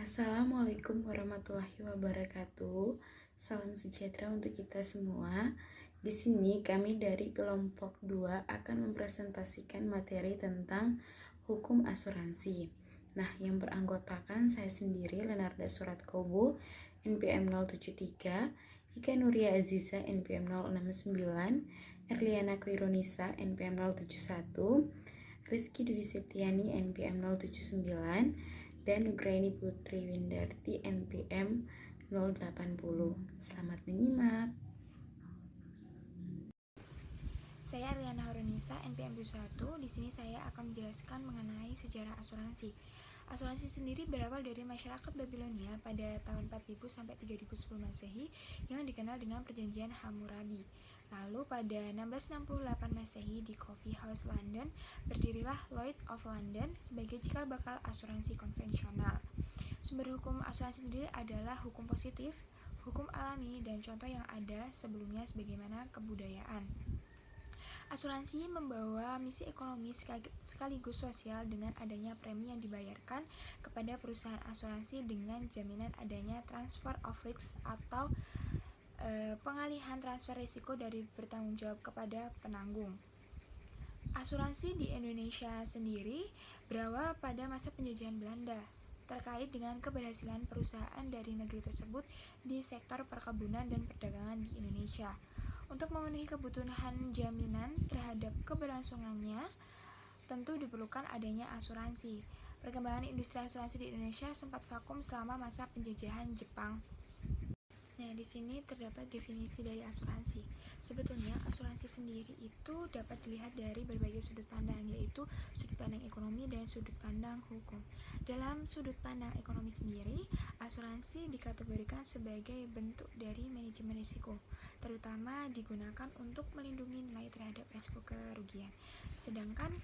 Assalamualaikum warahmatullahi wabarakatuh. Salam sejahtera untuk kita semua. Di sini kami dari kelompok 2 akan mempresentasikan materi tentang hukum asuransi. Nah, yang beranggotakan saya sendiri, Lenarda Surat Kobo, NPM 073, Ika Nuria Aziza, NPM 069, Erliana Koironisa, NPM 071, Rizky Dwi Septiani, NPM 079, dan Nugraini Putri Windarti, NPM 080. Selamat menyimak. Saya Riana Harunisa, NPM 21. Di sini saya akan menjelaskan mengenai sejarah asuransi. Asuransi sendiri berawal dari masyarakat Babilonia pada tahun 4000 sampai 3010 Masehi yang dikenal dengan Perjanjian Hammurabi. Lalu pada 1668 Masehi di Coffee House London berdirilah Lloyd of London sebagai cikal bakal asuransi konvensional. Sumber hukum asuransi sendiri adalah hukum positif, hukum alami, dan contoh yang ada sebelumnya sebagaimana kebudayaan. Asuransi membawa misi ekonomi sekaligus sosial dengan adanya premi yang dibayarkan kepada perusahaan asuransi dengan jaminan adanya transfer of risk atau pengalihan transfer risiko dari bertanggung jawab kepada penanggung. Asuransi di Indonesia sendiri berawal pada masa penjajahan Belanda terkait dengan keberhasilan perusahaan dari negeri tersebut di sektor perkebunan dan perdagangan di Indonesia. Untuk memenuhi kebutuhan jaminan terhadap keberlangsungannya, tentu diperlukan adanya asuransi. Perkembangan industri asuransi di Indonesia sempat vakum selama masa penjajahan Jepang. Nah, di sini terdapat definisi dari asuransi. Sebetulnya asuransi sendiri itu dapat dilihat dari berbagai sudut pandang, yaitu sudut pandang ekonomi dan sudut pandang hukum. Dalam sudut pandang ekonomi sendiri, asuransi dikategorikan sebagai bentuk dari manajemen risiko, terutama digunakan untuk melindungi nilai terhadap risiko kerugian. Sedangkan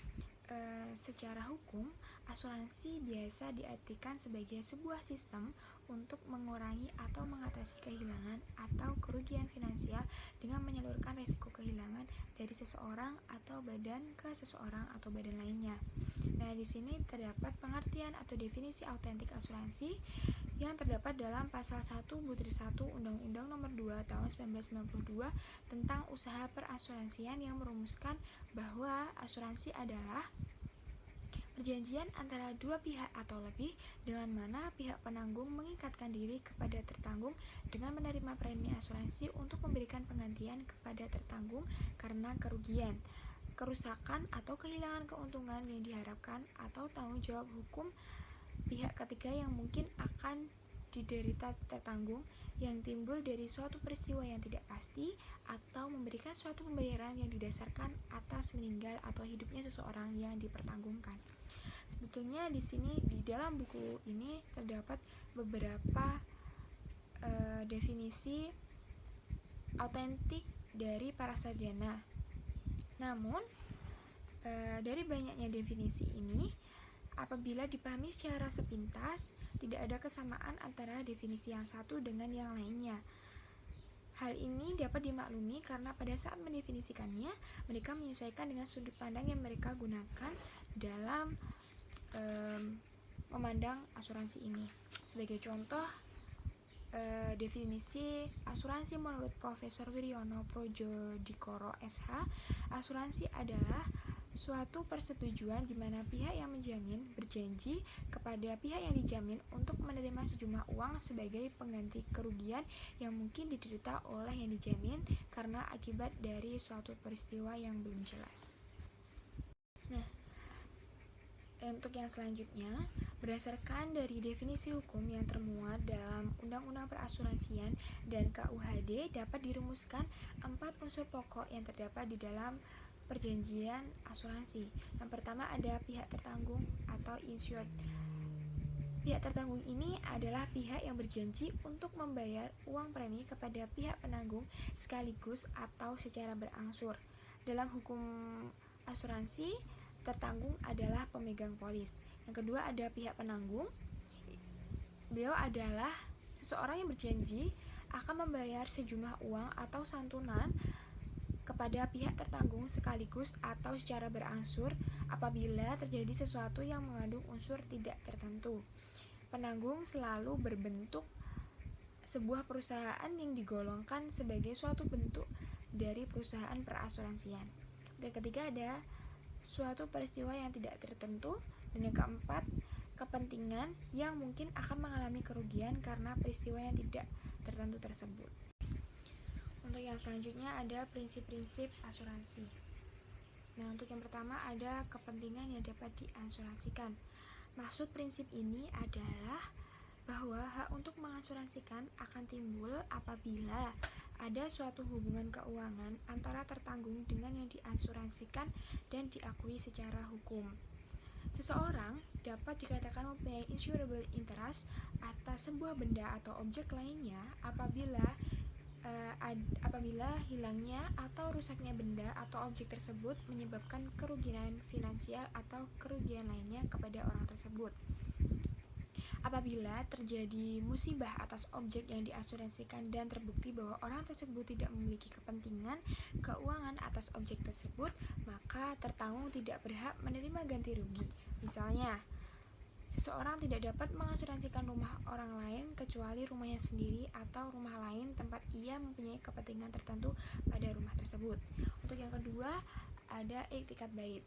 secara hukum, asuransi biasa diartikan sebagai sebuah sistem untuk mengurangi atau mengatasi kehilangan atau kerugian finansial dengan menyalurkan risiko kehilangan dari seseorang atau badan ke seseorang atau badan lainnya. Nah, di sini terdapat pengertian atau definisi autentik asuransi yang terdapat dalam pasal 1 butir 1 Undang-Undang Nomor 2 Tahun 1992 tentang usaha perasuransian yang merumuskan bahwa asuransi adalah perjanjian antara dua pihak atau lebih dengan mana pihak penanggung mengikatkan diri kepada tertanggung dengan menerima premi asuransi untuk memberikan penggantian kepada tertanggung karena kerugian, kerusakan atau kehilangan keuntungan yang diharapkan atau tanggung jawab hukum pihak ketiga yang mungkin akan diderita tertanggung yang timbul dari suatu peristiwa yang tidak pasti atau memberikan suatu pembayaran yang didasarkan atas meninggal atau hidupnya seseorang yang dipertanggungkan. Sebetulnya di sini di dalam buku ini terdapat beberapa definisi autentik dari para sarjana. Namun dari banyaknya definisi ini, apabila dipahami secara sepintas, tidak ada kesamaan antara definisi yang satu dengan yang lainnya. Hal ini dapat dimaklumi karena pada saat mendefinisikannya, mereka menyesuaikan dengan sudut pandang yang mereka gunakan dalam memandang asuransi ini. Sebagai contoh, definisi asuransi menurut Profesor Wiryono Projodikoro SH, asuransi adalah suatu persetujuan di mana pihak yang menjamin berjanji kepada pihak yang dijamin untuk menerima sejumlah uang sebagai pengganti kerugian yang mungkin diderita oleh yang dijamin karena akibat dari suatu peristiwa yang belum jelas. Nah, untuk yang selanjutnya, berdasarkan dari definisi hukum yang termuat dalam Undang-Undang Perasuransian dan KUHD dapat dirumuskan 4 unsur pokok yang terdapat di dalam perjanjian asuransi. Yang pertama ada pihak tertanggung atau insured. Pihak tertanggung ini adalah pihak yang berjanji untuk membayar uang premi kepada pihak penanggung sekaligus atau secara berangsur. Dalam hukum asuransi, tertanggung adalah pemegang polis. Yang kedua ada pihak penanggung. Beliau adalah seseorang yang berjanji akan membayar sejumlah uang atau santunan kepada pihak tertanggung sekaligus atau secara berangsur apabila terjadi sesuatu yang mengandung unsur tidak tertentu. penanggung selalu berbentuk sebuah perusahaan yang digolongkan sebagai suatu bentuk dari perusahaan perasuransian. Dan ketiga ada suatu peristiwa yang tidak tertentu. Dan yang keempat, kepentingan yang mungkin akan mengalami kerugian karena peristiwa yang tidak tertentu tersebut. Untuk yang selanjutnya ada prinsip-prinsip asuransi. Nah, untuk yang pertama ada kepentingan yang dapat diasuransikan. Maksud prinsip ini adalah bahwa hak untuk mengasuransikan akan timbul apabila ada suatu hubungan keuangan antara tertanggung dengan yang diasuransikan dan diakui secara hukum. Seseorang dapat dikatakan mempunyai insurable interest atas sebuah benda atau objek lainnya apabila hilangnya atau rusaknya benda atau objek tersebut menyebabkan kerugian finansial atau kerugian lainnya kepada orang tersebut. Apabila terjadi musibah atas objek yang diasuransikan dan terbukti bahwa orang tersebut tidak memiliki kepentingan keuangan atas objek tersebut, maka tertanggung tidak berhak menerima ganti rugi. Misalnya, seseorang tidak dapat mengasuransikan rumah orang lain kecuali rumahnya sendiri atau rumah lain tempat ia mempunyai kepentingan tertentu pada rumah tersebut. Untuk yang kedua, ada iktiqad bait.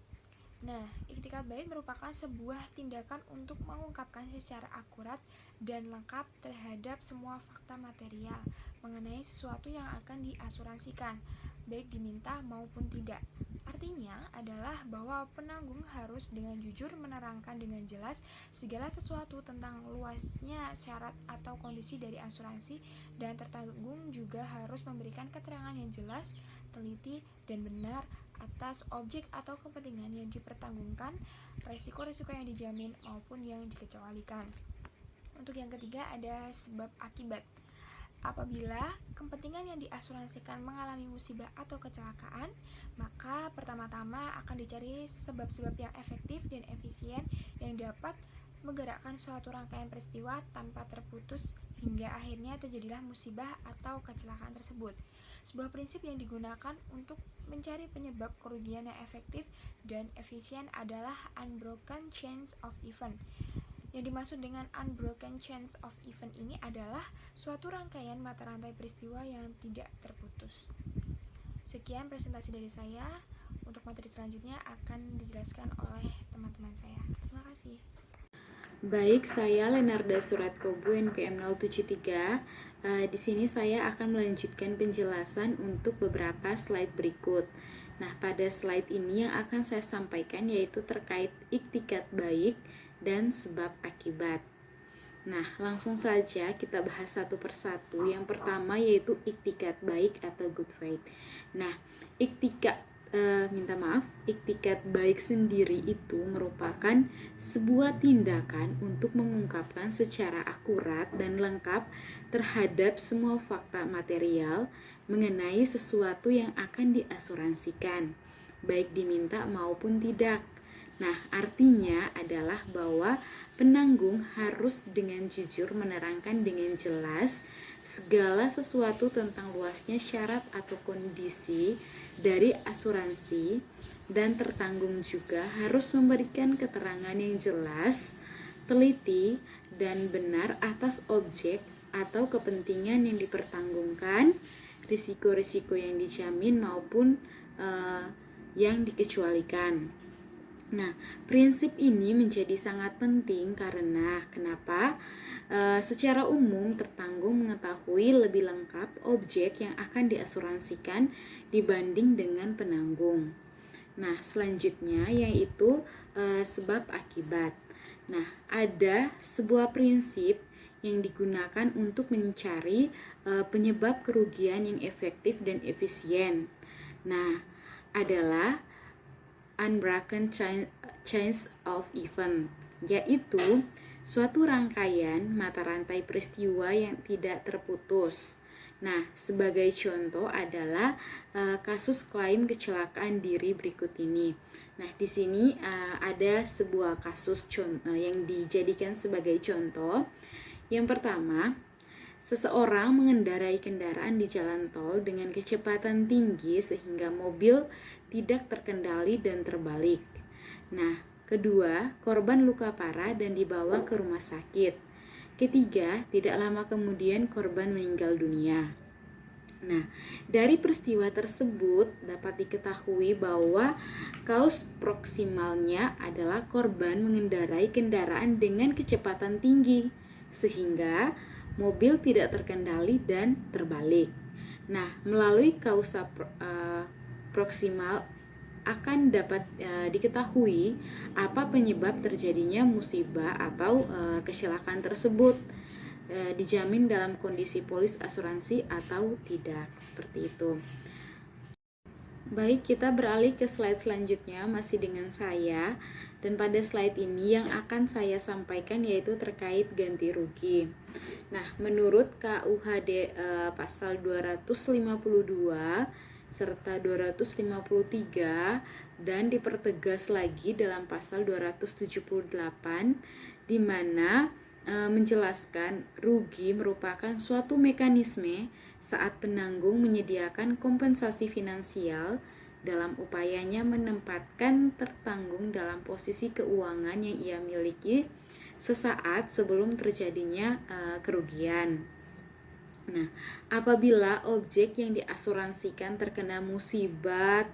Nah, iktiqad bait merupakan sebuah tindakan untuk mengungkapkan secara akurat dan lengkap terhadap semua fakta material mengenai sesuatu yang akan diasuransikan, baik diminta maupun tidak. Artinya adalah bahwa penanggung harus dengan jujur menerangkan dengan jelas segala sesuatu tentang luasnya syarat atau kondisi dari asuransi, dan tertanggung juga harus memberikan keterangan yang jelas, teliti, dan benar atas objek atau kepentingan yang dipertanggungkan, resiko-resiko yang dijamin maupun yang dikecualikan. Untuk yang ketiga ada sebab akibat. Apabila kepentingan yang diasuransikan mengalami musibah atau kecelakaan, maka pertama-tama akan dicari sebab-sebab yang efektif dan efisien yang dapat menggerakkan suatu rangkaian peristiwa tanpa terputus hingga akhirnya terjadilah musibah atau kecelakaan tersebut. Sebuah prinsip yang digunakan untuk mencari penyebab kerugian yang efektif dan efisien adalah unbroken chains of event. Yang dimaksud dengan unbroken chains of event ini adalah suatu rangkaian mata rantai peristiwa yang tidak terputus. Sekian presentasi dari saya. Untuk materi selanjutnya akan dijelaskan oleh teman-teman saya. Terima kasih. Baik, saya Lenarda Suratkobu NPM 073. Di sini saya akan melanjutkan penjelasan untuk beberapa slide berikut. Nah, pada slide ini yang akan saya sampaikan yaitu terkait iktiqad bait dan sebab akibat. Nah, langsung saja kita bahas satu persatu. Yang pertama yaitu iktiqad bait atau good faith. Nah, iktiqad bait sendiri itu merupakan sebuah tindakan untuk mengungkapkan secara akurat dan lengkap terhadap semua fakta material mengenai sesuatu yang akan diasuransikan, baik diminta maupun tidak. Nah, artinya adalah bahwa penanggung harus dengan jujur menerangkan dengan jelas segala sesuatu tentang luasnya syarat atau kondisi dari asuransi, dan tertanggung juga harus memberikan keterangan yang jelas, teliti, dan benar atas objek atau kepentingan yang dipertanggungkan, risiko-risiko yang dijamin maupun yang dikecualikan. Nah, prinsip ini menjadi sangat penting karena kenapa? Secara umum tertanggung mengetahui lebih lengkap objek yang akan diasuransikan dibanding dengan penanggung. Nah, selanjutnya yaitu sebab akibat. Nah, ada sebuah prinsip yang digunakan untuk mencari penyebab kerugian yang efektif dan efisien. Nah, adalah unbroken chains of event, yaitu suatu rangkaian mata rantai peristiwa yang tidak terputus. Nah, sebagai contoh adalah kasus klaim kecelakaan diri berikut ini. Nah, di sini ada sebuah kasus yang dijadikan sebagai contoh. Yang pertama, seseorang mengendarai kendaraan di jalan tol dengan kecepatan tinggi sehingga mobil tidak terkendali dan terbalik. Nah, kedua, korban luka parah dan dibawa ke rumah sakit. Ketiga, tidak lama kemudian korban meninggal dunia. Nah, dari peristiwa tersebut dapat diketahui bahwa kaus proksimalnya adalah korban mengendarai kendaraan dengan kecepatan tinggi sehingga mobil tidak terkendali dan terbalik. Nah, melalui kausa proksimal akan dapat diketahui apa penyebab terjadinya musibah atau kecelakaan tersebut, dijamin dalam kondisi polis asuransi atau tidak, seperti itu. Baik, kita beralih ke slide selanjutnya masih dengan saya, dan pada slide ini yang akan saya sampaikan yaitu terkait ganti rugi. Nah, menurut KUHD pasal 252 serta 253 dan dipertegas lagi dalam pasal 278 di mana menjelaskan rugi merupakan suatu mekanisme saat penanggung menyediakan kompensasi finansial dalam upayanya menempatkan tertanggung dalam posisi keuangan yang ia miliki sesaat sebelum terjadinya kerugian. Nah, apabila objek yang diasuransikan terkena musibah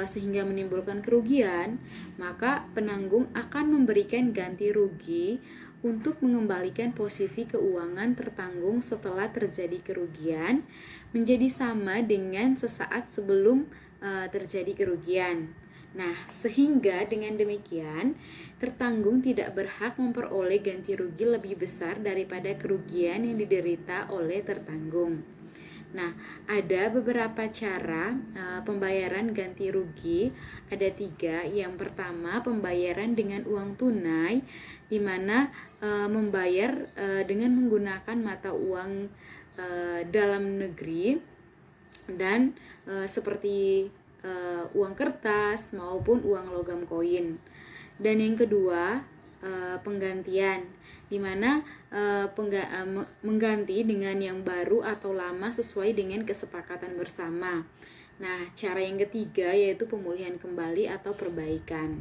sehingga menimbulkan kerugian, maka penanggung akan memberikan ganti rugi untuk mengembalikan posisi keuangan tertanggung setelah terjadi kerugian menjadi sama dengan sesaat sebelum terjadi kerugian. Nah, sehingga dengan demikian tertanggung tidak berhak memperoleh ganti rugi lebih besar daripada kerugian yang diderita oleh tertanggung. Nah, ada beberapa cara pembayaran ganti rugi, ada 3. Yang pertama, pembayaran dengan uang tunai, di mana membayar dengan menggunakan mata uang dalam negeri dan seperti uang kertas maupun uang logam koin. Dan yang kedua, penggantian, di mana mengganti dengan yang baru atau lama sesuai dengan kesepakatan bersama. Nah, cara yang ketiga yaitu pemulihan kembali atau perbaikan.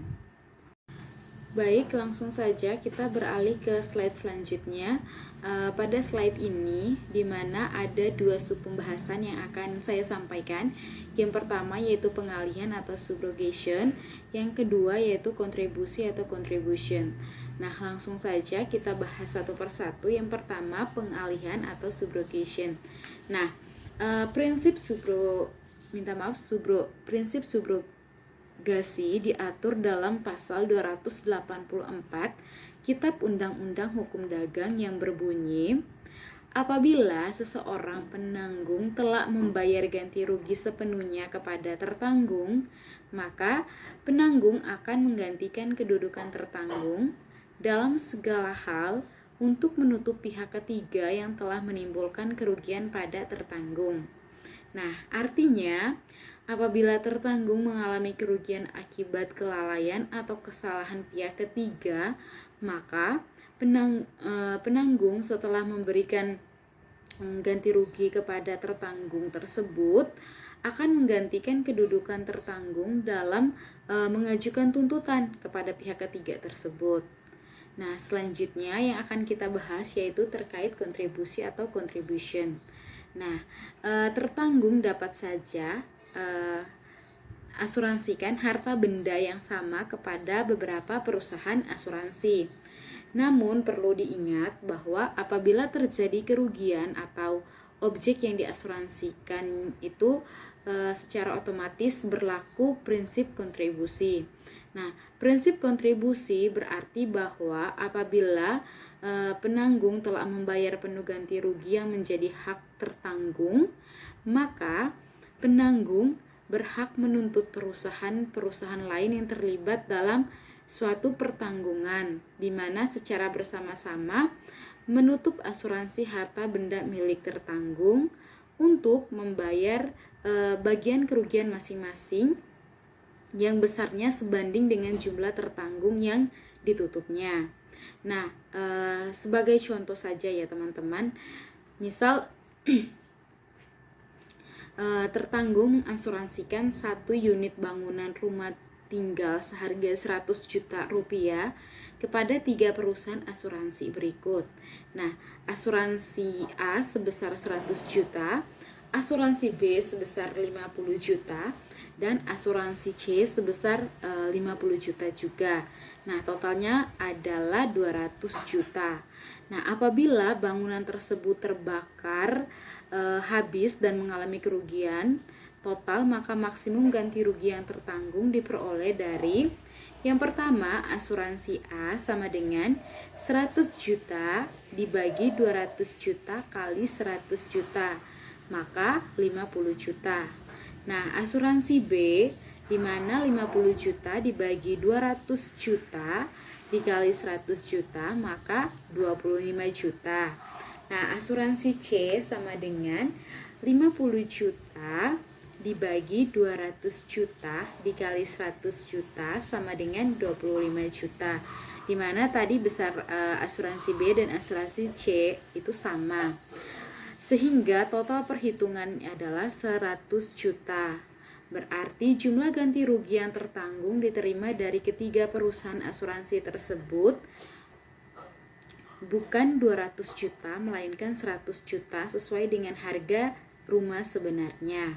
Baik, langsung saja kita beralih ke slide selanjutnya. Pada slide ini di mana ada 2 sub pembahasan yang akan saya sampaikan. Yang pertama yaitu pengalihan atau subrogation, yang kedua yaitu kontribusi atau contribution. Nah, langsung saja kita bahas satu persatu. Yang pertama, pengalihan atau subrogation. Nah, prinsip subrogasi diatur dalam pasal 284 Kitab Undang-Undang Hukum Dagang yang berbunyi, apabila seseorang penanggung telah membayar ganti rugi sepenuhnya kepada tertanggung, maka penanggung akan menggantikan kedudukan tertanggung dalam segala hal untuk menutup pihak ketiga yang telah menimbulkan kerugian pada tertanggung. Nah, artinya apabila tertanggung mengalami kerugian akibat kelalaian atau kesalahan pihak ketiga, maka penanggung setelah memberikan ganti rugi kepada tertanggung tersebut akan menggantikan kedudukan tertanggung dalam mengajukan tuntutan kepada pihak ketiga tersebut. Nah, selanjutnya yang akan kita bahas yaitu terkait kontribusi atau contribution. Nah, tertanggung dapat saja asuransikan harta benda yang sama kepada beberapa perusahaan asuransi. Namun perlu diingat bahwa apabila terjadi kerugian atau objek yang diasuransikan itu secara otomatis berlaku prinsip kontribusi. Nah, prinsip kontribusi berarti bahwa apabila penanggung telah membayar penuh ganti rugi yang menjadi hak tertanggung, maka penanggung berhak menuntut perusahaan lain yang terlibat dalam suatu pertanggungan, di mana secara bersama-sama menutup asuransi harta benda milik tertanggung untuk membayar bagian kerugian masing-masing yang besarnya sebanding dengan jumlah tertanggung yang ditutupnya. Nah, sebagai contoh saja ya teman-teman, misal tertanggung mengasuransikan 1 unit bangunan rumah tinggal seharga 100 juta rupiah kepada 3 perusahaan asuransi berikut. Nah, asuransi A sebesar 100 juta, asuransi B sebesar 50 juta, dan asuransi C sebesar 50 juta juga. Nah, totalnya adalah 200 juta. Nah, apabila bangunan tersebut terbakar habis dan mengalami kerugian total, maka maksimum ganti rugi yang tertanggung diperoleh dari yang pertama, asuransi A sama dengan 100 juta dibagi 200 juta kali 100 juta, maka 50 juta. Nah, asuransi B di mana 50 juta dibagi 200 juta dikali 100 juta, maka 25 juta. Nah, asuransi C sama dengan 50 juta dibagi 200 juta dikali 100 juta sama dengan 25 juta. Dimana tadi besar asuransi B dan asuransi C itu sama. Sehingga total perhitungan adalah 100 juta. Berarti jumlah ganti rugi yang tertanggung diterima dari ketiga perusahaan asuransi tersebut bukan 200 juta melainkan 100 juta sesuai dengan harga rumah sebenarnya.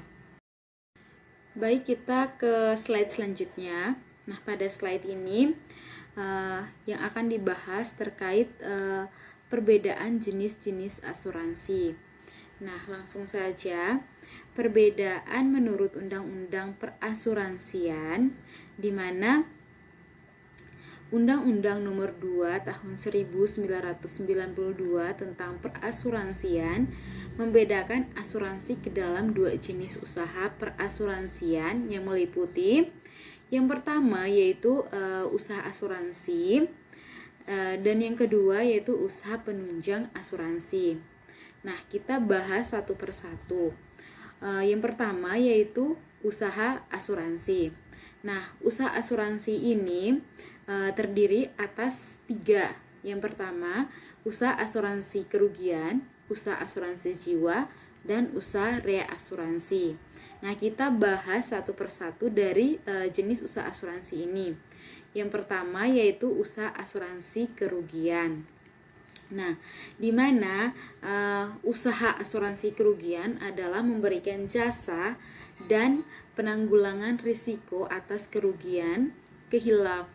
Baik, kita ke slide selanjutnya. Nah, pada slide ini yang akan dibahas terkait perbedaan jenis-jenis asuransi. Nah, langsung saja. Perbedaan menurut Undang-Undang Perasuransian, di mana Undang-Undang Nomor 2 Tahun 1992 tentang perasuransian membedakan asuransi ke dalam 2 jenis usaha perasuransian yang meliputi yang pertama yaitu usaha asuransi dan yang kedua yaitu usaha penunjang asuransi. Nah, kita bahas satu persatu. Yang pertama yaitu usaha asuransi. Nah, usaha asuransi ini terdiri atas 3. Yang pertama, usaha asuransi kerugian, usaha asuransi jiwa, dan usaha reasuransi. Nah, kita bahas satu persatu dari jenis usaha asuransi ini. Yang pertama yaitu usaha asuransi kerugian. Nah, di mana usaha asuransi kerugian adalah memberikan jasa dan penanggulangan risiko atas kerugian, kehilangan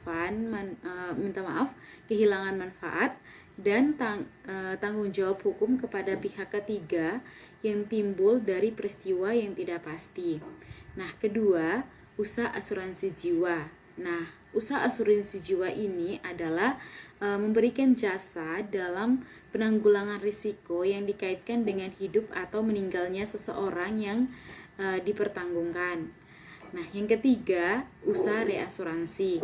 manfaat dan tanggung jawab hukum kepada pihak ketiga yang timbul dari peristiwa yang tidak pasti. Nah, kedua, usaha asuransi jiwa. Nah, usaha asuransi jiwa ini adalah memberikan jasa dalam penanggulangan risiko yang dikaitkan dengan hidup atau meninggalnya seseorang yang dipertanggungkan. Nah, yang ketiga, usaha reasuransi,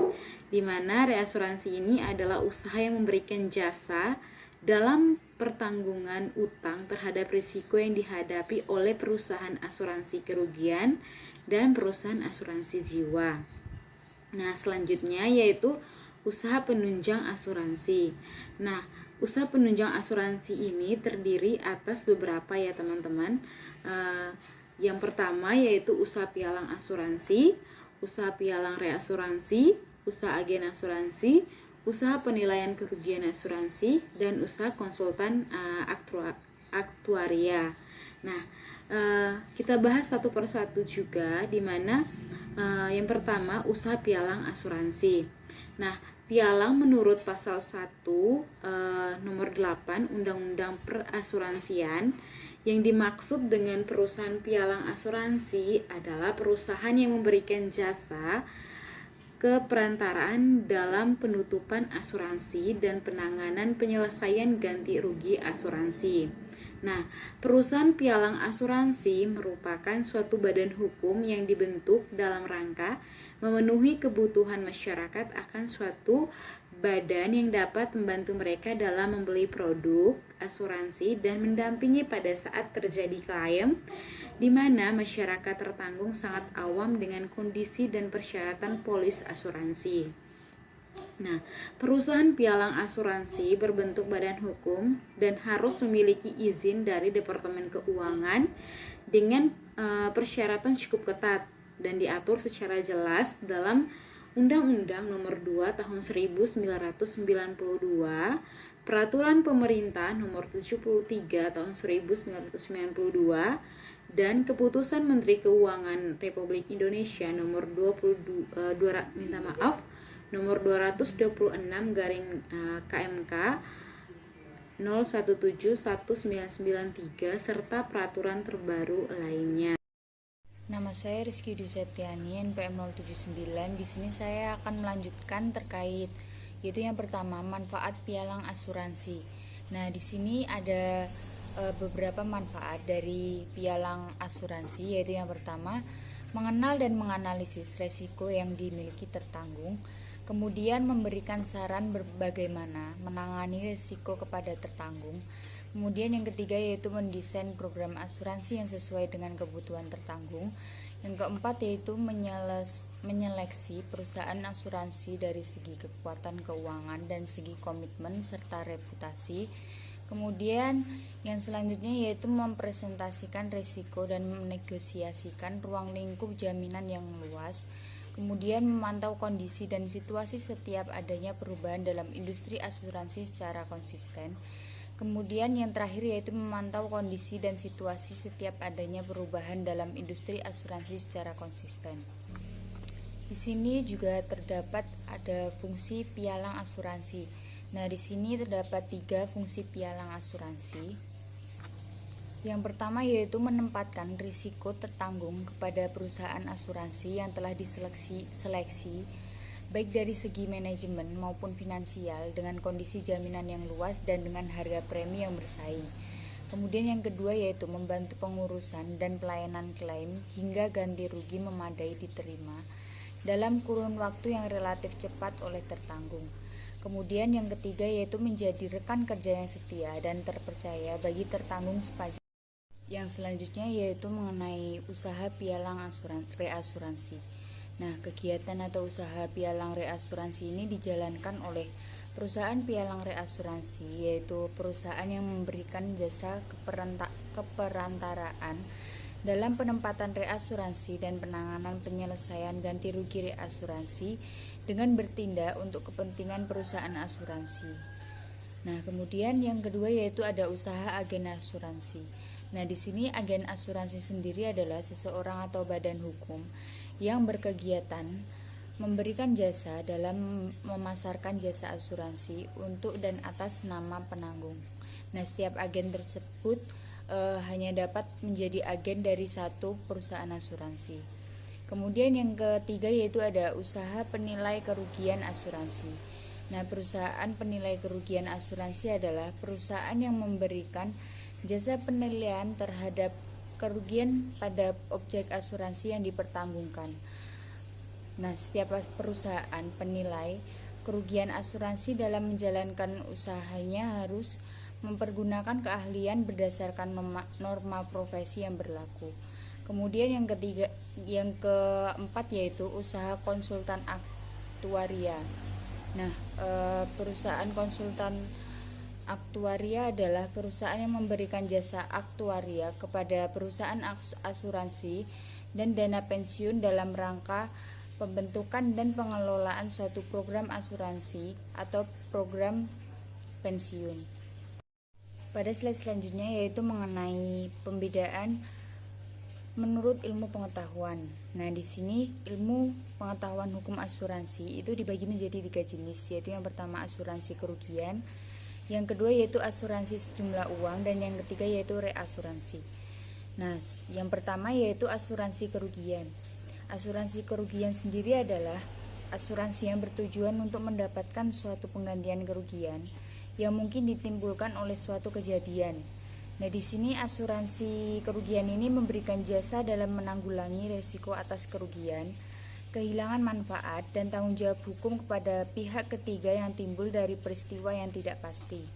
di mana reasuransi ini adalah usaha yang memberikan jasa dalam pertanggungan utang terhadap risiko yang dihadapi oleh perusahaan asuransi kerugian dan perusahaan asuransi jiwa. Nah, selanjutnya yaitu usaha penunjang asuransi. Nah, usaha penunjang asuransi ini terdiri atas beberapa ya teman-teman. Yang pertama yaitu usaha pialang asuransi, usaha pialang reasuransi, usaha agen asuransi, usaha penilaian kerugian asuransi, dan usaha konsultan aktuaria. Nah, kita bahas satu persatu juga, di mana yang pertama usaha pialang asuransi. Nah, pialang menurut pasal 1 nomor 8 Undang-Undang Perasuransian, yang dimaksud dengan perusahaan pialang asuransi adalah perusahaan yang memberikan jasa keperantaraan dalam penutupan asuransi dan penanganan penyelesaian ganti rugi asuransi. Nah, perusahaan pialang asuransi merupakan suatu badan hukum yang dibentuk dalam rangka memenuhi kebutuhan masyarakat akan suatu badan yang dapat membantu mereka dalam membeli produk asuransi dan mendampingi pada saat terjadi klaim, di mana masyarakat tertanggung sangat awam dengan kondisi dan persyaratan polis asuransi. Nah, perusahaan pialang asuransi berbentuk badan hukum dan harus memiliki izin dari Departemen Keuangan dengan persyaratan cukup ketat dan diatur secara jelas dalam Undang-Undang Nomor 2 Tahun 1992, Peraturan Pemerintah Nomor 73 Tahun 1992, dan Keputusan Menteri Keuangan Republik Indonesia Nomor 226 KMK 01719993 serta peraturan terbaru lainnya. Nama saya Rizky Dwi Septiani, NPM 079. Di sini saya akan melanjutkan terkait yaitu yang pertama, manfaat pialang asuransi. Nah, di sini ada beberapa manfaat dari pialang asuransi, yaitu yang pertama, mengenal dan menganalisis resiko yang dimiliki tertanggung. Kemudian memberikan saran bagaimana menangani risiko kepada tertanggung. Kemudian yang ketiga yaitu mendesain program asuransi yang sesuai dengan kebutuhan tertanggung. Yang keempat yaitu menyeleksi perusahaan asuransi dari segi kekuatan keuangan dan segi komitmen serta reputasi. Kemudian yang selanjutnya yaitu mempresentasikan risiko dan menegosiasikan ruang lingkup jaminan yang luas. Kemudian memantau kondisi dan situasi setiap adanya perubahan dalam industri asuransi secara konsisten. Kemudian yang terakhir yaitu memantau kondisi dan situasi setiap adanya perubahan dalam industri asuransi secara konsisten. Di sini juga terdapat ada fungsi pialang asuransi. Nah, di sini terdapat 3 fungsi pialang asuransi. Yang pertama yaitu menempatkan risiko tertanggung kepada perusahaan asuransi yang telah diseleksi baik dari segi manajemen maupun finansial dengan kondisi jaminan yang luas dan dengan harga premi yang bersaing. Kemudian yang kedua yaitu membantu pengurusan dan pelayanan klaim hingga ganti rugi memadai diterima dalam kurun waktu yang relatif cepat oleh tertanggung. Kemudian yang ketiga yaitu menjadi rekan kerja yang setia dan terpercaya bagi tertanggung sepanjang. Yang selanjutnya yaitu mengenai usaha pialang reasuransi. Nah, kegiatan atau usaha pialang reasuransi ini dijalankan oleh perusahaan pialang reasuransi, yaitu perusahaan yang memberikan jasa keperantaraan dalam penempatan reasuransi dan penanganan penyelesaian ganti rugi reasuransi dengan bertindak untuk kepentingan perusahaan asuransi. Nah, kemudian yang kedua yaitu ada usaha agen asuransi. Nah, di sini agen asuransi sendiri adalah seseorang atau badan hukum yang berkegiatan memberikan jasa dalam memasarkan jasa asuransi untuk dan atas nama penanggung. Nah, setiap agen tersebut hanya dapat menjadi agen dari satu perusahaan asuransi. Kemudian yang ketiga yaitu ada usaha penilai kerugian asuransi. Nah, perusahaan penilai kerugian asuransi adalah perusahaan yang memberikan jasa penilaian terhadap kerugian pada objek asuransi yang dipertanggungkan. Nah, setiap perusahaan penilai kerugian asuransi dalam menjalankan usahanya harus mempergunakan keahlian berdasarkan norma profesi yang berlaku. Kemudian yang keempat yaitu usaha konsultan aktuaria. Nah, perusahaan konsultan aktuaria adalah perusahaan yang memberikan jasa aktuaria kepada perusahaan asuransi dan dana pensiun dalam rangka pembentukan dan pengelolaan suatu program asuransi atau program pensiun. Pada slide selanjutnya yaitu mengenai pembedaan menurut ilmu pengetahuan. Nah, di sini ilmu pengetahuan hukum asuransi itu dibagi menjadi 3 jenis, yaitu yang pertama asuransi kerugian, yang kedua yaitu asuransi sejumlah uang, dan yang ketiga yaitu reasuransi. Nah, yang pertama yaitu asuransi kerugian. Asuransi kerugian sendiri adalah asuransi yang bertujuan untuk mendapatkan suatu penggantian kerugian yang mungkin ditimbulkan oleh suatu kejadian. Nah, di sini asuransi kerugian ini memberikan jasa dalam menanggulangi risiko atas kerugian, kehilangan manfaat, dan tanggung jawab hukum kepada pihak ketiga yang timbul dari peristiwa yang tidak pasti.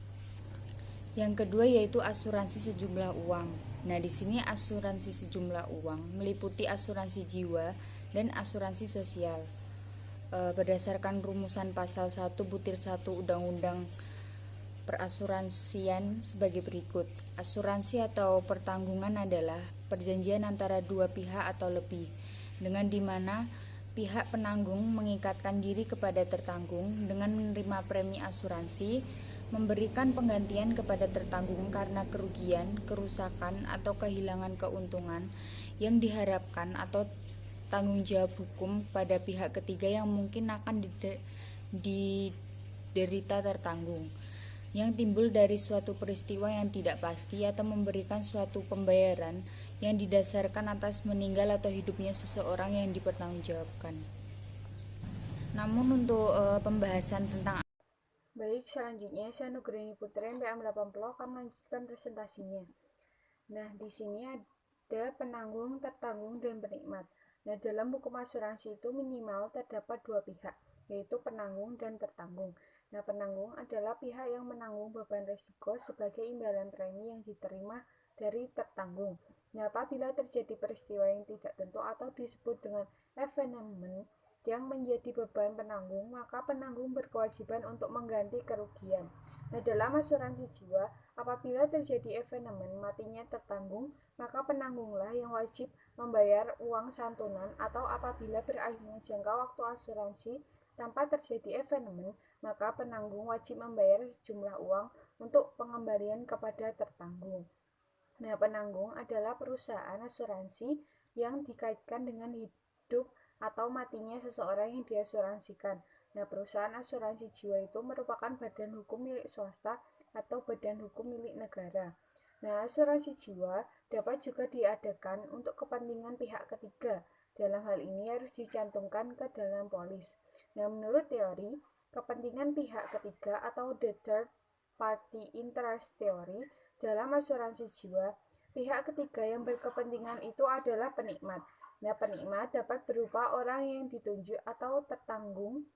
Yang kedua yaitu asuransi sejumlah uang. Nah, di sini asuransi sejumlah uang meliputi asuransi jiwa dan asuransi sosial. Berdasarkan rumusan pasal 1/1 Undang-Undang Perasuransian sebagai berikut. Asuransi atau pertanggungan adalah perjanjian antara dua pihak atau lebih, dengan dimana pihak penanggung mengikatkan diri kepada tertanggung dengan menerima premi asuransi, memberikan penggantian kepada tertanggung karena kerugian, kerusakan, atau kehilangan keuntungan yang diharapkan atau tanggung jawab hukum pada pihak ketiga yang mungkin akan diderita tertanggung yang timbul dari suatu peristiwa yang tidak pasti atau memberikan suatu pembayaran yang didasarkan atas meninggal atau hidupnya seseorang yang dipertanggungjawabkan. Namun untuk pembahasan tentang Baik, selanjutnya saya Nugraini Putri MPM 80 akan melanjutkan presentasinya. Nah, di sini ada penanggung, tertanggung, dan penikmat. Nah, dalam hukum asuransi itu minimal terdapat dua pihak, yaitu penanggung dan tertanggung. Nah, penanggung adalah pihak yang menanggung beban risiko sebagai imbalan premi yang diterima dari tertanggung. Nah, apabila terjadi peristiwa yang tidak tentu atau disebut dengan evenement yang menjadi beban penanggung, maka penanggung berkewajiban untuk mengganti kerugian. Nah, dalam asuransi jiwa, apabila terjadi evenement matinya tertanggung, maka penanggunglah yang wajib membayar uang santunan, atau apabila berakhirnya jangka waktu asuransi tanpa terjadi evenement, maka penanggung wajib membayar sejumlah uang untuk pengembalian kepada tertanggung. Nah, penanggung adalah perusahaan asuransi yang dikaitkan dengan hidup atau matinya seseorang yang diasuransikan. Nah, perusahaan asuransi jiwa itu merupakan badan hukum milik swasta atau badan hukum milik negara. Nah, asuransi jiwa dapat juga diadakan untuk kepentingan pihak ketiga. Dalam hal ini harus dicantumkan ke dalam polis. Nah, menurut teori, kepentingan pihak ketiga atau the third party interest theory dalam asuransi jiwa, pihak ketiga yang berkepentingan itu adalah penikmat. Nah, penikmat dapat berupa orang yang ditunjuk atau tertanggung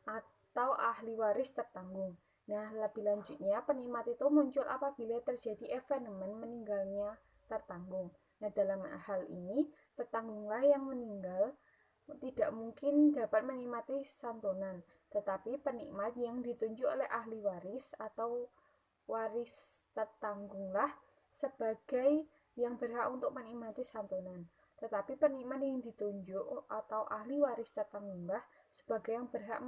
atau ahli waris tertanggung. Nah, lebih lanjutnya, penikmat itu muncul apabila terjadi evenement meninggalnya tertanggung. Nah, dalam hal ini, tertanggunglah yang meninggal tidak mungkin dapat menikmati santunan, tetapi penikmat yang ditunjuk oleh ahli waris atau waris tertanggunglah sebagai yang berhak untuk menikmati santunan. Tetapi penikmat yang ditunjuk atau ahli waris tertanggunglah sebagai yang berhak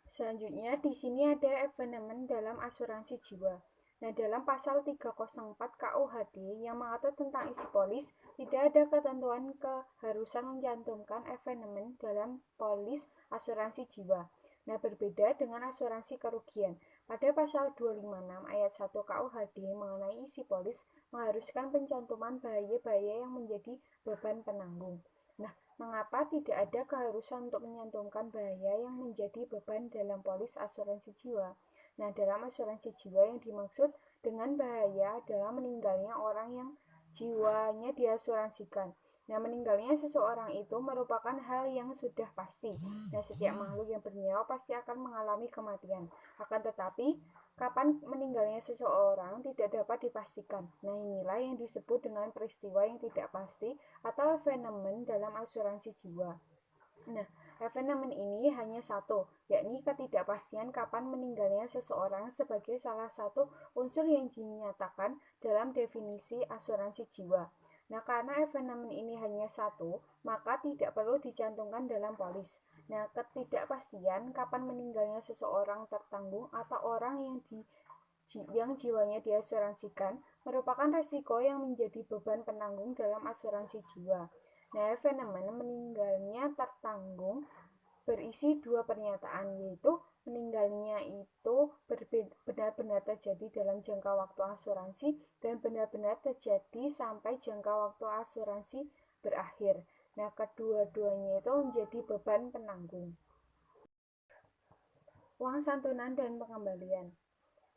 Selanjutnya, di sini ada evenement dalam asuransi jiwa. Nah, dalam pasal 304 KUHD yang mengatur tentang isi polis, tidak ada ketentuan keharusan mencantumkan evenement dalam polis asuransi jiwa. Nah, berbeda dengan asuransi kerugian. Pada pasal 256 ayat 1 KUHD mengenai isi polis mengharuskan pencantuman bahaya-bahaya yang menjadi beban penanggung. Nah, mengapa tidak ada keharusan untuk menyantumkan bahaya yang menjadi beban dalam polis asuransi jiwa? Nah, dalam asuransi jiwa yang dimaksud dengan bahaya adalah meninggalnya orang yang jiwanya diasuransikan. Nah, meninggalnya seseorang itu merupakan hal yang sudah pasti. Nah, setiap makhluk yang bernyawa pasti akan mengalami kematian. Akan tetapi, kapan meninggalnya seseorang tidak dapat dipastikan. Nah, inilah yang disebut dengan peristiwa yang tidak pasti atau evenement dalam asuransi jiwa. Nah, evenement ini hanya satu, yakni ketidakpastian kapan meninggalnya seseorang sebagai salah satu unsur yang dinyatakan dalam definisi asuransi jiwa. Nah, karena evenement ini hanya satu, maka tidak perlu dicantumkan dalam polis. Nah, ketidakpastian kapan meninggalnya seseorang tertanggung atau orang yang jiwanya diasuransikan merupakan resiko yang menjadi beban penanggung dalam asuransi jiwa. Nah, evenement meninggalnya tertanggung berisi dua pernyataan, yaitu meninggalnya itu benar-benar terjadi dalam jangka waktu asuransi dan benar-benar terjadi sampai jangka waktu asuransi berakhir. Nah, kedua-duanya itu menjadi beban penanggung. Uang santunan dan pengembalian.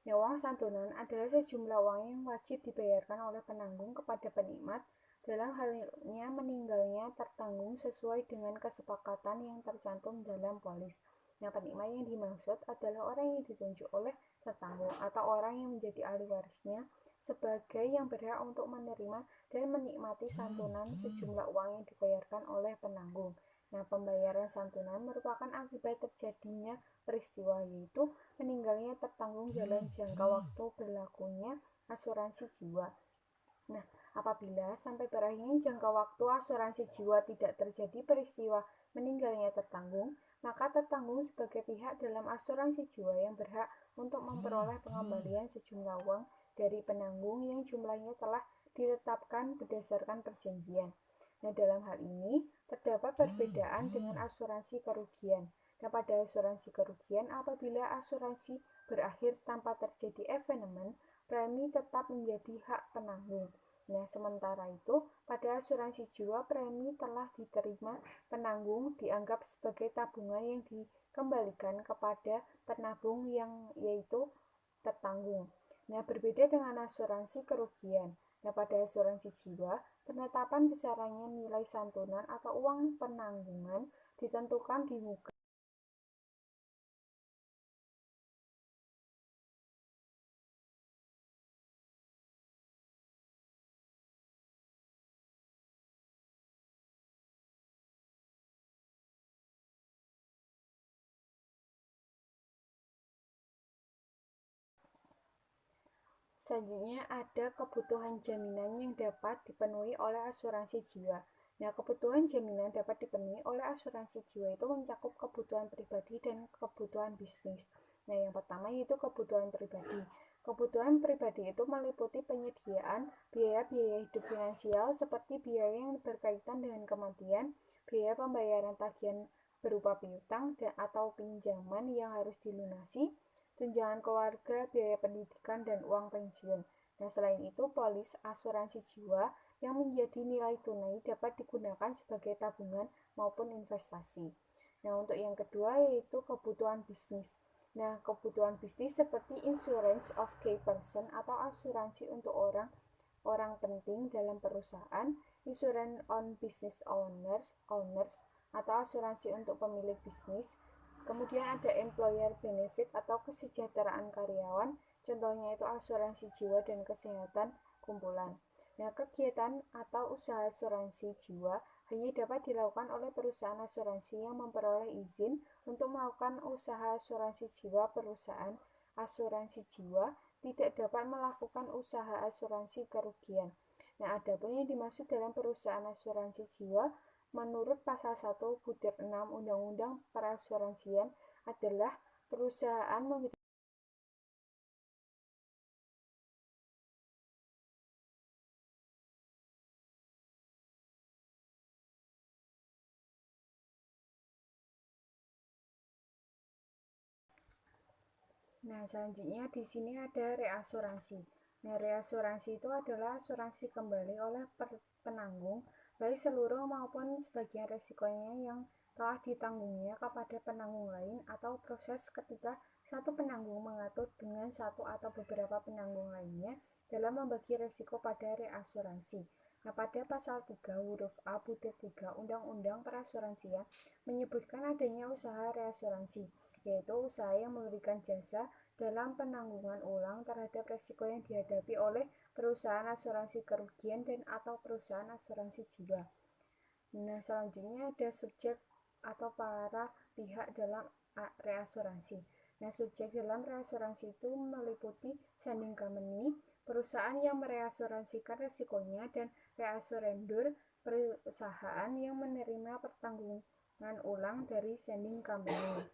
Nah, uang santunan adalah sejumlah uang yang wajib dibayarkan oleh penanggung kepada penikmat dalam halnya meninggalnya tertanggung sesuai dengan kesepakatan yang tercantum dalam polis. Nah, penikmat yang dimaksud adalah orang yang ditunjuk oleh tertanggung atau orang yang menjadi ahli warisnya sebagai yang berhak untuk menerima dan menikmati santunan sejumlah uang yang dibayarkan oleh penanggung. Nah, pembayaran santunan merupakan akibat terjadinya peristiwa, yaitu meninggalnya tertanggung dalam jangka waktu berlakunya asuransi jiwa. Nah, apabila sampai berakhirnya jangka waktu asuransi jiwa tidak terjadi peristiwa meninggalnya tertanggung, maka tertanggung sebagai pihak dalam asuransi jiwa yang berhak untuk memperoleh pengembalian sejumlah uang dari penanggung yang jumlahnya telah ditetapkan berdasarkan perjanjian. Nah, dalam hal ini terdapat perbedaan dengan asuransi kerugian. Nah, pada asuransi kerugian, apabila asuransi berakhir tanpa terjadi evenement, premi tetap menjadi hak penanggung. Nah, sementara itu, pada asuransi jiwa, premi telah diterima penanggung dianggap sebagai tabungan yang dikembalikan kepada penabung yang yaitu tertanggung. Nah, berbeda dengan asuransi kerugian. Nah, pada asuransi jiwa, penetapan besarannya nilai santunan atau uang penanggungan ditentukan di muka. Selanjutnya ada kebutuhan jaminan yang dapat dipenuhi oleh asuransi jiwa. Nah, kebutuhan jaminan dapat dipenuhi oleh asuransi jiwa itu mencakup kebutuhan pribadi dan kebutuhan bisnis. Nah, yang pertama yaitu kebutuhan pribadi. Kebutuhan pribadi itu meliputi penyediaan biaya-biaya hidup finansial seperti biaya yang berkaitan dengan kematian, biaya pembayaran tagihan berupa piutang dan atau pinjaman yang harus dilunasi, tunjangan keluarga, biaya pendidikan, dan uang pensiun. Nah, selain itu, polis asuransi jiwa yang menjadi nilai tunai dapat digunakan sebagai tabungan maupun investasi. Nah, untuk yang kedua yaitu kebutuhan bisnis. Nah, kebutuhan bisnis seperti insurance of key person atau asuransi untuk orang penting dalam perusahaan, insurance on business owners atau asuransi untuk pemilik bisnis. Kemudian ada employer benefit atau kesejahteraan karyawan, contohnya itu asuransi jiwa dan kesehatan kumpulan. Nah, kegiatan atau usaha asuransi jiwa hanya dapat dilakukan oleh perusahaan asuransi yang memperoleh izin untuk melakukan usaha asuransi jiwa. Perusahaan asuransi jiwa tidak dapat melakukan usaha asuransi kerugian. Nah, ada pun yang dimaksud dalam perusahaan asuransi jiwa menurut pasal 1 butir 6 Undang-Undang Perasuransian adalah perusahaan memiliki. Nah, selanjutnya di sini ada reasuransi. Nah, reasuransi itu adalah asuransi kembali oleh penanggung baik seluruh maupun sebagian resikonya yang telah ditanggungnya kepada penanggung lain atau proses ketika satu penanggung mengatur dengan satu atau beberapa penanggung lainnya dalam membagi resiko pada reasuransi. Nah, pada pasal 3 huruf A butir 3 Undang-Undang Perasuransian menyebutkan adanya usaha reasuransi, yaitu usaha yang memberikan jasa dalam penanggungan ulang terhadap resiko yang dihadapi oleh perusahaan asuransi kerugian dan atau perusahaan asuransi jiwa. Nah, selanjutnya ada subjek atau para pihak dalam reasuransi. Nah, subjek dalam reasuransi itu meliputi sending company, perusahaan yang mereasuransikan resikonya, dan reassurandor, perusahaan yang menerima pertanggungan ulang dari sending company.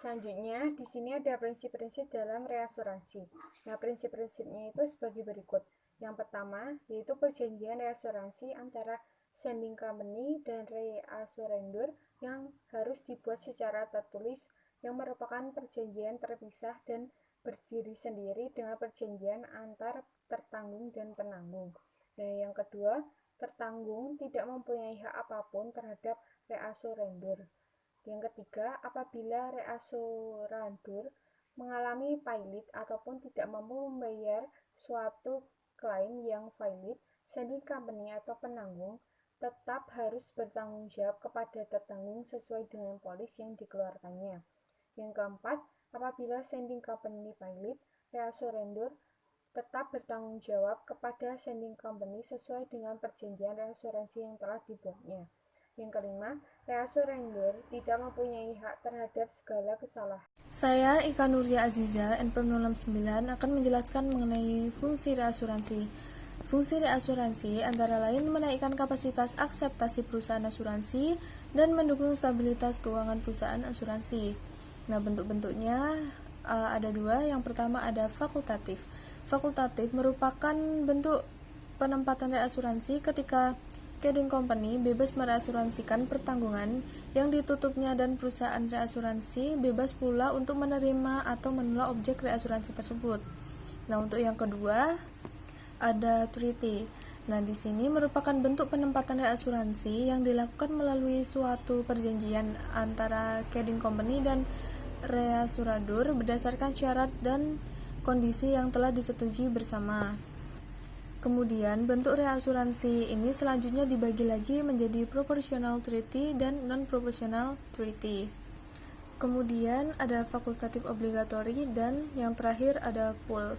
Selanjutnya, di sini ada prinsip-prinsip dalam reasuransi. Nah, prinsip-prinsipnya itu sebagai berikut. Yang pertama, yaitu perjanjian reasuransi antara sending company dan reassurandor yang harus dibuat secara tertulis, yang merupakan perjanjian terpisah dan berdiri sendiri dengan perjanjian antar tertanggung dan penanggung. Dan yang kedua, tertanggung tidak mempunyai hak apapun terhadap reassurandor. Yang ketiga, apabila reassurandor mengalami pailit ataupun tidak mampu membayar suatu klaim yang valid, sending company atau penanggung tetap harus bertanggung jawab kepada tertanggung sesuai dengan polis yang dikeluarkannya. Yang keempat, apabila sending company pailit, reassurandor tetap bertanggung jawab kepada sending company sesuai dengan perjanjian reasuransi yang telah dibuatnya. Yang kelima, reasurander tidak mempunyai hak terhadap segala kesalahan. Saya Ika Nuria Aziza, NPM 069 akan menjelaskan mengenai fungsi reasuransi. Fungsi reasuransi antara lain menaikkan kapasitas akseptasi perusahaan asuransi dan mendukung stabilitas keuangan perusahaan asuransi. Nah, bentuk-bentuknya ada dua. Yang pertama ada fakultatif. Fakultatif merupakan bentuk penempatan reasuransi ketika Trading Company bebas mereasuransikan pertanggungan yang ditutupnya dan perusahaan reasuransi bebas pula untuk menerima atau menolak objek reasuransi tersebut. Nah, untuk yang kedua ada treaty. Nah, di sini merupakan bentuk penempatan reasuransi yang dilakukan melalui suatu perjanjian antara Trading Company dan reasuradur berdasarkan syarat dan kondisi yang telah disetujui bersama. Kemudian, bentuk reasuransi ini selanjutnya dibagi lagi menjadi proportional treaty dan non-proportional treaty. Kemudian ada fakultatif obligatory dan yang terakhir ada pool.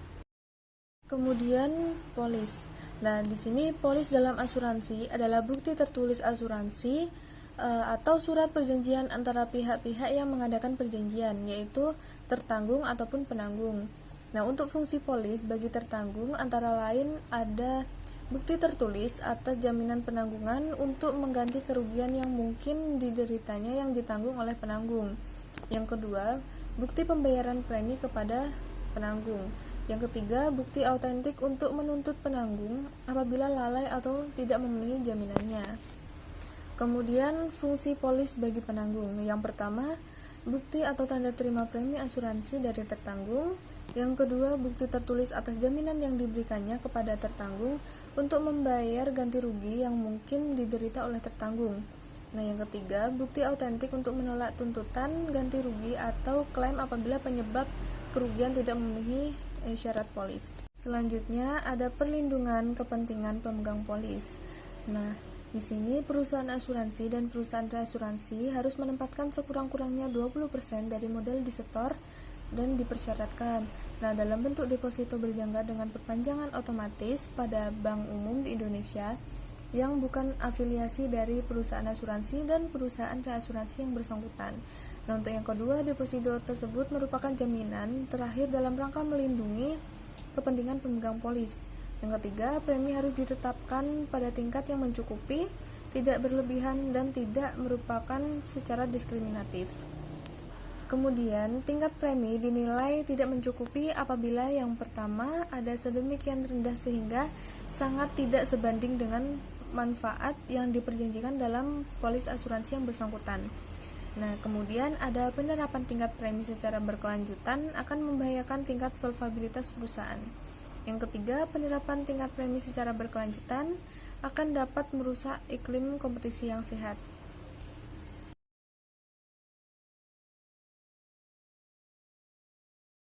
Kemudian polis. Nah, di sini polis dalam asuransi adalah bukti tertulis asuransi atau surat perjanjian antara pihak-pihak yang mengadakan perjanjian, yaitu tertanggung ataupun penanggung. Nah, untuk fungsi polis bagi tertanggung antara lain ada bukti tertulis atas jaminan penanggungan untuk mengganti kerugian yang mungkin dideritanya yang ditanggung oleh penanggung. Yang kedua, bukti pembayaran premi kepada penanggung. Yang ketiga, bukti autentik untuk menuntut penanggung apabila lalai atau tidak memenuhi jaminannya. Kemudian, fungsi polis bagi penanggung. Yang pertama, bukti atau tanda terima premi asuransi dari tertanggung. Yang kedua, bukti tertulis atas jaminan yang diberikannya kepada tertanggung untuk membayar ganti rugi yang mungkin diderita oleh tertanggung. Nah, yang ketiga, bukti autentik untuk menolak tuntutan ganti rugi atau klaim apabila penyebab kerugian tidak memenuhi syarat polis. Selanjutnya, ada perlindungan kepentingan pemegang polis. Nah, di sini perusahaan asuransi dan perusahaan reasuransi harus menempatkan sekurang-kurangnya 20% dari modal disetor dan dipersyaratkan. Nah, dalam bentuk deposito berjangka dengan perpanjangan otomatis pada bank umum di Indonesia yang bukan afiliasi dari perusahaan asuransi dan perusahaan reasuransi yang bersangkutan. Nah, untuk yang kedua, deposito tersebut merupakan jaminan terakhir dalam rangka melindungi kepentingan pemegang polis. Yang ketiga, premi harus ditetapkan pada tingkat yang mencukupi, tidak berlebihan dan tidak merupakan secara diskriminatif. Kemudian, tingkat premi dinilai tidak mencukupi apabila yang pertama ada sedemikian rendah sehingga sangat tidak sebanding dengan manfaat yang diperjanjikan dalam polis asuransi yang bersangkutan. Nah, kemudian ada penerapan tingkat premi secara berkelanjutan akan membahayakan tingkat solvabilitas perusahaan. Yang ketiga, penerapan tingkat premi secara berkelanjutan akan dapat merusak iklim kompetisi yang sehat.